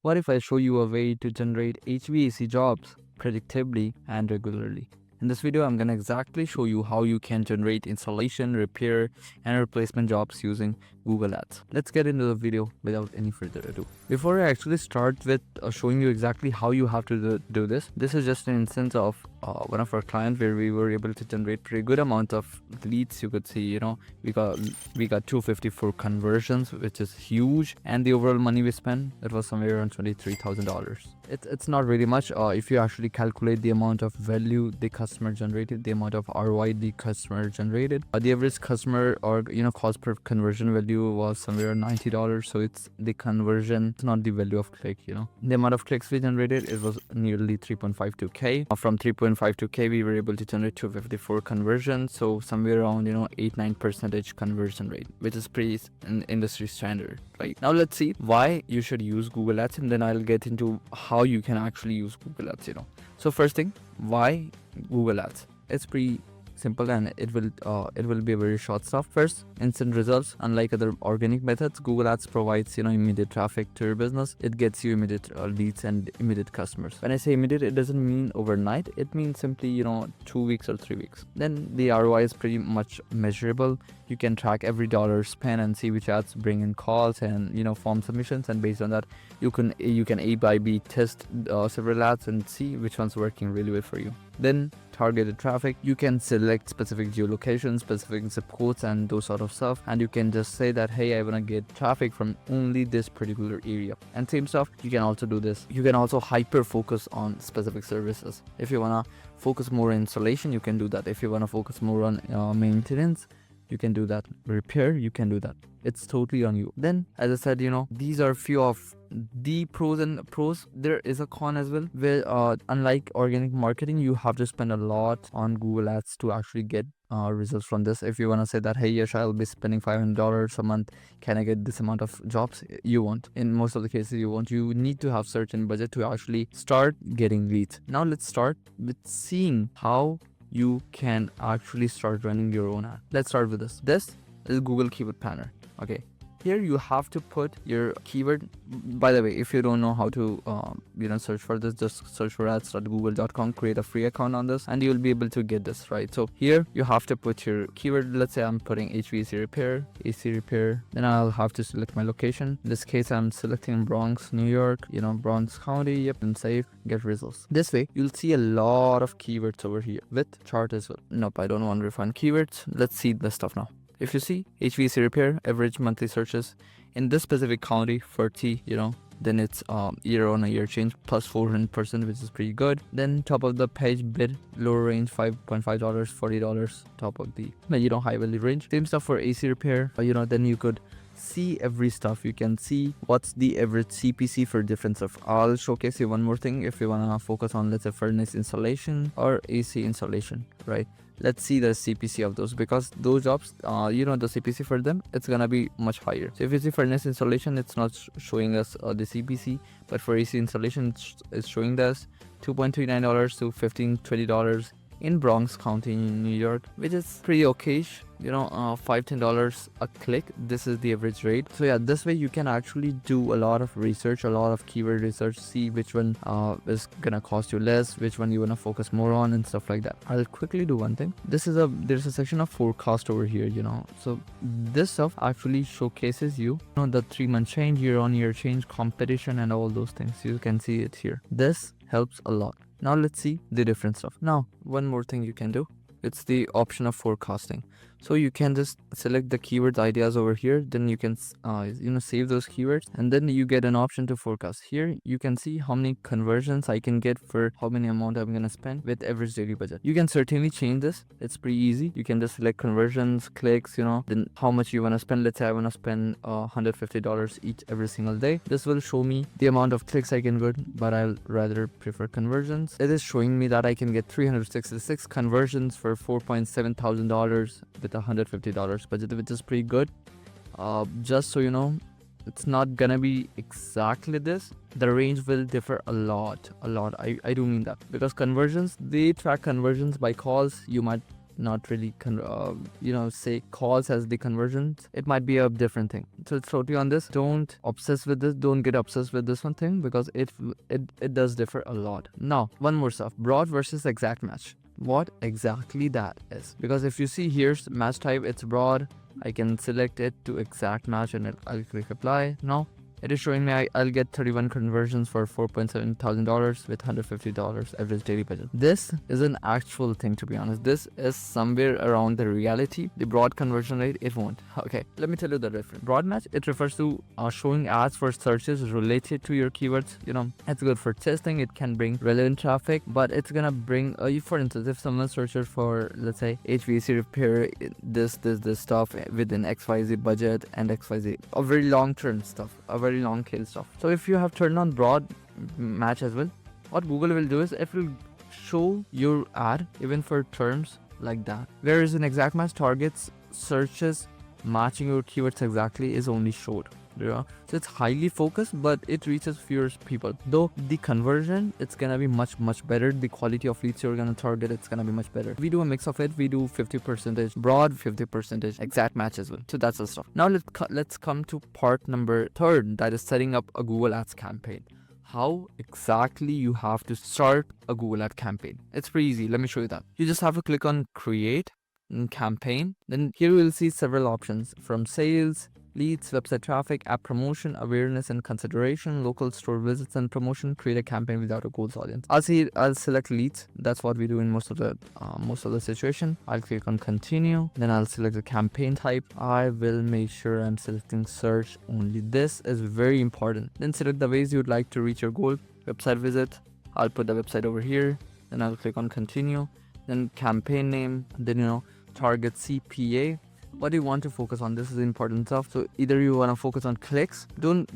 What if I show you a way to generate HVAC jobs predictably and regularly? In this video, I'm going to exactly show you how you can generate installation, repair, and replacement jobs using Google Ads. Let's get into the video without any further ado. Before I actually start with showing you exactly how you have to do this, this is just an instance of one of our clients where we were able to generate pretty good amount of leads. You could see, we got 254 conversions, which is huge, and the overall money we spent, it was somewhere around $23,000. It's not really much if you actually calculate the amount of value the customer generated, the amount of ROI the customer generated. The average customer or cost per conversion value was somewhere around $90. So it's the conversion, it's not the value of click. The amount of clicks we generated, it was nearly 3.52k. From 3.52k we were able to generate 254 conversions, so somewhere around 8-9% conversion rate, which is pretty an industry standard. Right, now let's see why you should use Google Ads, and then I'll get into how you can actually use Google Ads. So first thing, why Google Ads? It's pretty simple, and it will be a very short stuff. First, instant results. Unlike other organic methods, Google Ads provides immediate traffic to your business. It gets you immediate leads and immediate customers. When I say immediate, it doesn't mean overnight. It means simply 2 weeks or 3 weeks. Then the ROI is pretty much measurable. You can track every dollar spent and see which ads bring in calls and form submissions, and based on that you can A by B test several ads and see which one's working really well for you. Then targeted traffic, you can select specific geolocations, specific zip codes, and those sort of stuff, and you can just say that, hey, I want to get traffic from only this particular area. And same stuff, you can also do this. You can also hyper focus on specific services. If you want to focus more on installation, you can do that. If you want to focus more on maintenance, you can do that. Repair, you can do that. It's totally on you. Then, as I said, these are few of the pros. There is a con as well, where unlike organic marketing, you have to spend a lot on Google Ads to actually get results from this. If you want to say that, hey, Yash, I'll be spending $500 a month, can I get this amount of jobs? You won't. In most of the cases, you won't. You need to have certain budget to actually start getting leads. Now let's start with seeing how you can actually start running your own ad. Let's start with this. This is Google Keyword Planner. Okay, here you have to put your keyword. By the way, if you don't know how to search for this, just search for ads.google.com, create a free account on this, and you'll be able to get this. Right, so here you have to put your keyword. Let's say I'm putting HVAC repair, AC repair. Then I'll have to select my location. In this case, I'm selecting Bronx, New York, Bronx County. Yep, and save, get results. This way you'll see a lot of keywords over here with chart as well. Nope, I don't want to refine keywords. Let's see the stuff now. If you see HVAC repair, average monthly searches in this specific county, 40, then it's year-on-year change plus 400%, which is pretty good. Then top of the page bid, lower range, $5.5, $40, top of the high value range. Same stuff for AC repair. Then you could see every stuff. You can see what's the average CPC for different stuff. I'll showcase you one more thing if you want to focus on, let's say, furnace installation or AC installation, right? Let's see the CPC of those, because those jobs, the CPC for them, it's gonna be much higher. So if you see furnace installation, it's not showing us the CPC, but for AC installation, it's showing us $2.39 to $15-20 in Bronx County in New York, which is pretty okayish. $5-10 a click. This is the average rate. So yeah, this way you can actually do a lot of research, a lot of keyword research, see which one is gonna cost you less, which one you wanna focus more on, and stuff like that. I'll quickly do one thing. There's a section of forecast over here, so this stuff actually showcases you the 3-month change, year-on-year change, competition, and all those things. You can see it here. This helps a lot. Now let's see the different stuff. Now, one more thing you can do, it's the option of forecasting. So you can just select the keyword ideas over here, then you can save those keywords, and then you get an option to forecast. Here you can see how many conversions I can get for how many amount I'm gonna spend with average daily budget. You can certainly change this. It's pretty easy. You can just select conversions, clicks, then how much you want to spend. Let's say I want to spend $150 each every single day. This will show me the amount of clicks I can get, but I'll rather prefer conversions. It is showing me that I can get 366 conversions for $4,700 with $150 budget, which is pretty good. Just so you know, it's not gonna be exactly this. The range will differ a lot. I do mean that, because conversions, they track conversions by calls. You might not really say calls as the conversions. It might be a different thing. So it's totally on this. Don't obsess with this. Don't get obsessed with this one thing, because it does differ a lot. Now, one more stuff: broad versus exact match. What exactly that is? Because if you see here's match type, it's broad. I can select it to exact match and I'll click apply. Now it is showing me I'll get 31 conversions for $4.7 thousand with $150 average daily budget. This is an actual thing, to be honest. This is somewhere around the reality. The broad conversion rate, it won't. Okay, let me tell you the difference. Broad match, it refers to showing ads for searches related to your keywords. It's good for testing. It can bring relevant traffic, but it's gonna bring for instance, if someone searches for, let's say, HVAC repair, this stuff within XYZ budget and XYZ, a very long term stuff, a very long tail stuff. So if you have turned on broad match as well, what Google will do is it will show your ad even for terms like that. Whereas in exact match, targets searches matching your keywords exactly is only showed. So it's highly focused, but it reaches fewer people. Though the conversion, it's gonna be much better. The quality of leads you're gonna target, it's gonna be much better. We do a mix of it. We do 50% broad, 50% exact match as well. So that's the stuff. Now let's come to part number 3, that is setting up a Google Ads campaign. How exactly you have to start a Google Ad campaign. It's pretty easy. Let me show you that. You just have to click on create and campaign. Then here you will see several options from sales, leads, website traffic, app promotion, awareness and consideration, local store visits and promotion. Create a campaign without a goals audience. I'll select leads. That's what we do in most of the situation. I'll click on continue. Then I'll select the campaign type. I will make sure I'm selecting search only. This is very important. Then select the ways you would like to reach your goal. Website visit. I'll put the website over here. Then I'll click on continue. Then campaign name. Then target CPA. What do you want to focus on? This is important stuff. So either you want to focus on clicks. Don't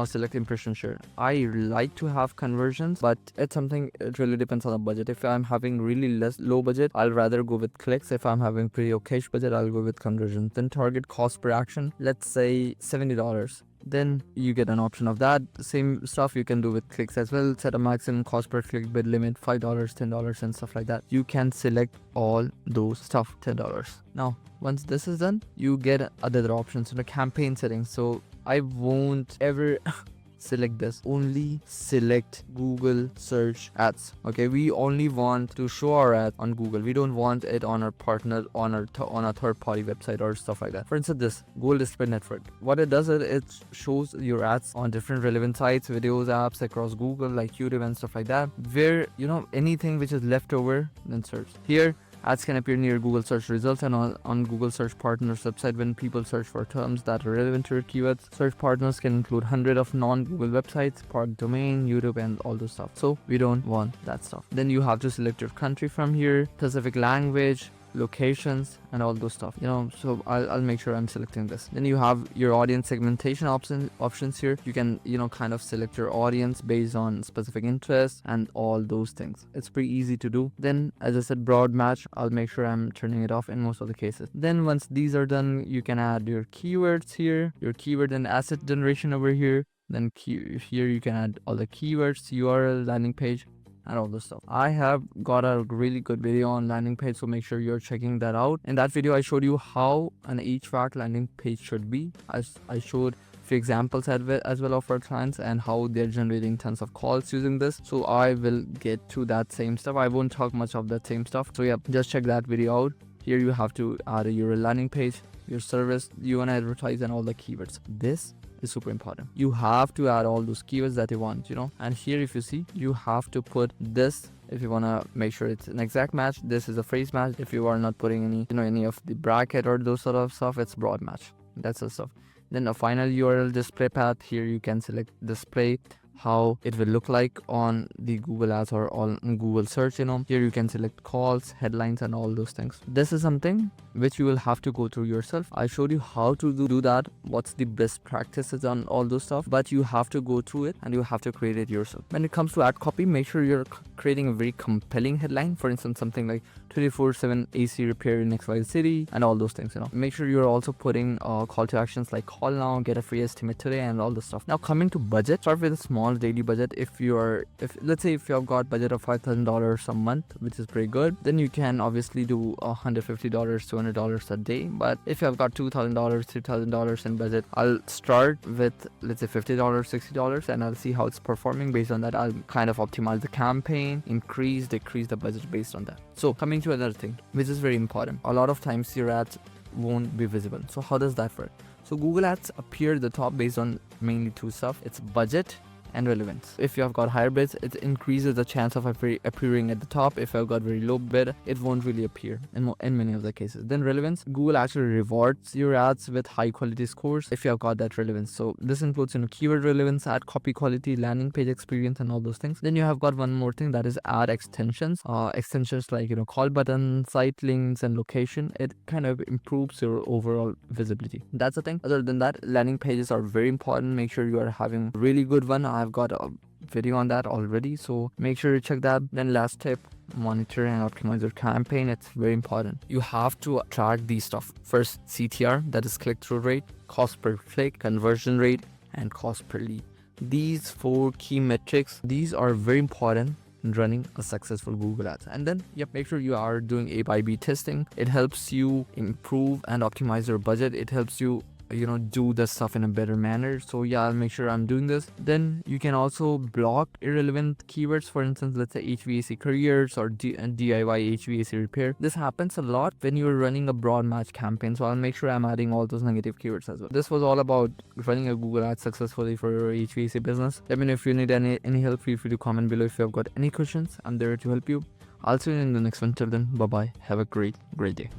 select impression share. I like to have conversions, but it's something, it really depends on the budget. If I'm having really low budget, I'll rather go with clicks. If I'm having pretty okay budget, I'll go with conversions. Then target cost per action, let's say $70. Then you get an option of that. Same stuff you can do with clicks as well. Set a maximum cost per click bid limit, $5, $10 and stuff like that. You can select all those stuff, $10. Now once this is done, you get other options in the campaign settings. So I won't ever select this. Only select Google search ads. Okay, we only want to show our ads on Google. We don't want it on our partner, on a third party website or stuff like that. For instance, this Google Display Network, what it does is it shows your ads on different relevant sites, videos, apps across Google like YouTube and stuff like that, where anything which is left over, then search. Here ads can appear near Google search results and on Google search partners website when people search for terms that are relevant to your keywords. Search partners can include hundreds of non-Google websites, park domain, YouTube and all those stuff. So we don't want that stuff. Then you have to select your country from here, specific language, locations and all those stuff, so I'll make sure I'm selecting this. Then you have your audience segmentation options here. You can kind of select your audience based on specific interests and all those things. It's pretty easy to do. Then as I said, broad match, I'll make sure I'm turning it off in most of the cases. Then once these are done, you can add your keywords here, your keyword and asset generation over here. Then here you can add all the keywords, URL, landing page and all this stuff. I have got a really good video on landing page, so make sure you're checking that out. In that video I showed you how an HVAC landing page should be. I showed few examples as well of our clients and how they're generating tons of calls using this. So I will get to that same stuff. I won't talk much of that same stuff. So yeah, just check that video out. Here you have to add your landing page, your service you want to advertise and all the keywords. This is super important. You have to add all those keywords that you want, and here if you see, you have to put this. If you want to make sure it's an exact match, this is a phrase match. If you are not putting any of the bracket or those sort of stuff, it's broad match. That's the stuff. Then a final URL display path. Here you can select display, how it will look like on the Google Ads or on Google search. Here you can select calls, headlines and all those things. This is something which you will have to go through yourself. I showed you how to do that, what's the best practices on all those stuff, but you have to go through it and you have to create it yourself. When it comes to ad copy, make sure you're creating a very compelling headline. For instance, something like 24/7 AC repair in XY city and all those things. Make sure you're also putting call to actions like call now, get a free estimate today and all this stuff. Now coming to budget, start with a small small daily budget. If let's say if you have got budget of $5,000 a month, which is pretty good, then you can obviously do $150, $200 a day. But if you have got $2,000, $3,000 in budget, I'll start with, let's say, $50, $60, and I'll see how it's performing. Based on that, I'll kind of optimize the campaign, increase, decrease the budget based on that. So coming to another thing, which is very important, a lot of times your ads won't be visible. So how does that work? So Google Ads appear at the top based on mainly two stuff. It's budget and relevance. If you have got higher bids, it increases the chance of appearing at the top. If you have got very low bid, it won't really appear in many of the cases. Then relevance, Google actually rewards your ads with high quality scores if you have got that relevance. So this includes keyword relevance, ad copy quality, landing page experience, and all those things. Then you have got one more thing, that is ad extensions. Extensions like call button, site links, and location. It kind of improves your overall visibility. That's the thing. Other than that, landing pages are very important. Make sure you are having a really good one. I've got a video on that already, so make sure you check that. Then last tip, monitor and optimize your campaign. It's very important. You have to track these stuff. First, CTR, that is click-through rate, cost per click, conversion rate, and cost per lead. These 4 key metrics, these are very important in running a successful Google Ads. And then make sure you are doing A/B testing. It helps you improve and optimize your budget. It helps you do the stuff in a better manner. So I'll make sure I'm doing this. Then you can also block irrelevant keywords. For instance, let's say HVAC careers or DIY HVAC repair. This happens a lot when you're running a broad match campaign. So I'll make sure I'm adding all those negative keywords as well. This was all about running a Google Ads successfully for your HVAC business. Let me know if you need any help. Feel free to comment below. If you have got any questions, I'm there to help you. I'll see you in the next one. Till then, bye bye. Have a great day.